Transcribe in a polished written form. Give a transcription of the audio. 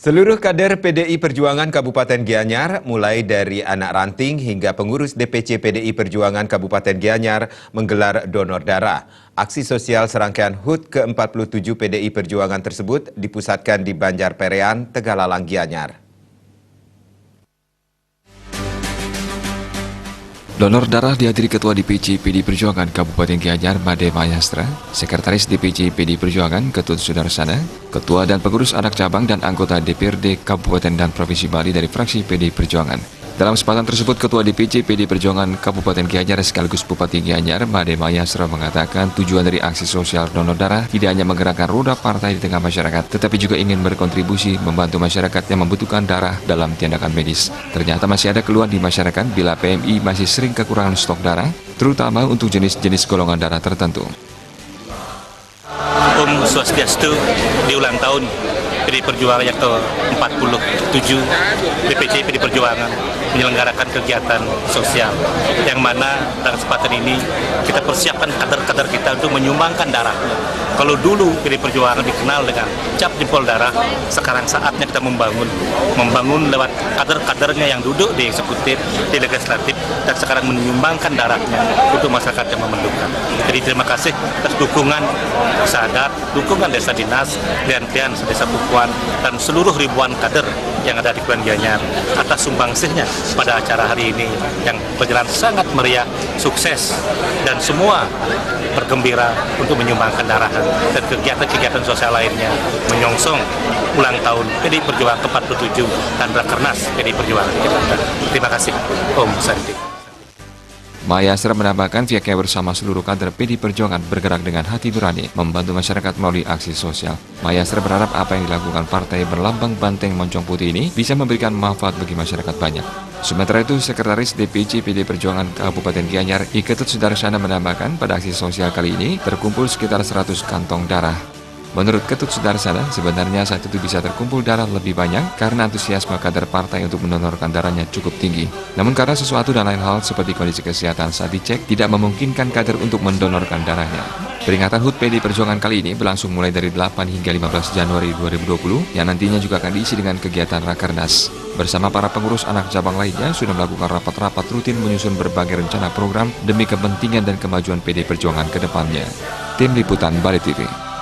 Seluruh kader PDI Perjuangan Kabupaten Gianyar, mulai dari anak ranting hingga pengurus DPC PDI Perjuangan Kabupaten Gianyar menggelar donor darah. Aksi sosial serangkaian HUT ke-47 PDI Perjuangan tersebut dipusatkan di Banjarperean, Tegalalang, Gianyar. Donor darah dihadiri Ketua DPC PDI Perjuangan Kabupaten Gianyar, Made Mayastra, Sekretaris DPC PDI Perjuangan Ketut Sudarsana, Ketua dan pengurus anak cabang dan anggota DPRD Kabupaten dan Provinsi Bali dari fraksi PDI Perjuangan. Dalam kesempatan tersebut, Ketua DPC PDI Perjuangan Kabupaten Gianyar sekaligus Bupati Gianyar, Made Mayastra, mengatakan tujuan dari aksi sosial donor darah tidak hanya menggerakkan roda partai di tengah masyarakat, tetapi juga ingin berkontribusi membantu masyarakat yang membutuhkan darah dalam tindakan medis. Ternyata masih ada keluhan di masyarakat bila PMI masih sering kekurangan stok darah, terutama untuk jenis-jenis golongan darah tertentu. Om Swastiastu di ulang tahun PDI Perjuangan yang ke-47, DPC PDI Perjuangan menyelenggarakan kegiatan sosial yang mana dalam kesempatan ini kita persiapkan kader-kader kita untuk menyumbangkan darah. Kalau dulu PDI Perjuangan dikenal dengan cap jempol darah, sekarang saatnya kita membangun lewat kader-kadernya yang duduk di eksekutif, di legislatif, dan sekarang menyumbangkan darahnya untuk masyarakat yang memerlukan. Jadi terima kasih atas dukungan Sadat, dukungan Desa Dinas, Lian-Lian, Desa Pukuan, dan seluruh ribuan kader yang ada di Kabupaten Gianyar atas sumbangsihnya pada acara hari ini yang berjalan sangat meriah, sukses, dan semua bergembira untuk menyumbangkan darah dan kegiatan-kegiatan sosial lainnya menyongsong ulang tahun PDI Perjuangan ke-47 dan Rakernas PDI Perjuangan. Terima kasih, Om Santi. Mayastra menambahkan pihaknya bersama seluruh kader PDI Perjuangan bergerak dengan hati nurani membantu masyarakat melalui aksi sosial. Mayastra berharap apa yang dilakukan partai berlambang banteng moncong putih ini bisa memberikan manfaat bagi masyarakat banyak. Sementara itu, Sekretaris DPC PDI Perjuangan Kabupaten Gianyar, Ketut Sudarsana, menambahkan pada aksi sosial kali ini terkumpul sekitar 100 kantong darah. Menurut Ketut Sudarsana, sebenarnya saat itu bisa terkumpul darah lebih banyak karena antusiasme kader partai untuk mendonorkan darahnya cukup tinggi. Namun karena sesuatu dan lain hal seperti kondisi kesehatan saat dicek tidak memungkinkan kader untuk mendonorkan darahnya. Peringatan HUT PDI Perjuangan kali ini berlangsung mulai dari 8 hingga 15 Januari 2020 yang nantinya juga akan diisi dengan kegiatan Rakernas. Bersama para pengurus anak cabang lainnya sudah melakukan rapat-rapat rutin menyusun berbagai rencana program demi kepentingan dan kemajuan PDI Perjuangan ke depannya. Tim Liputan Bali TV.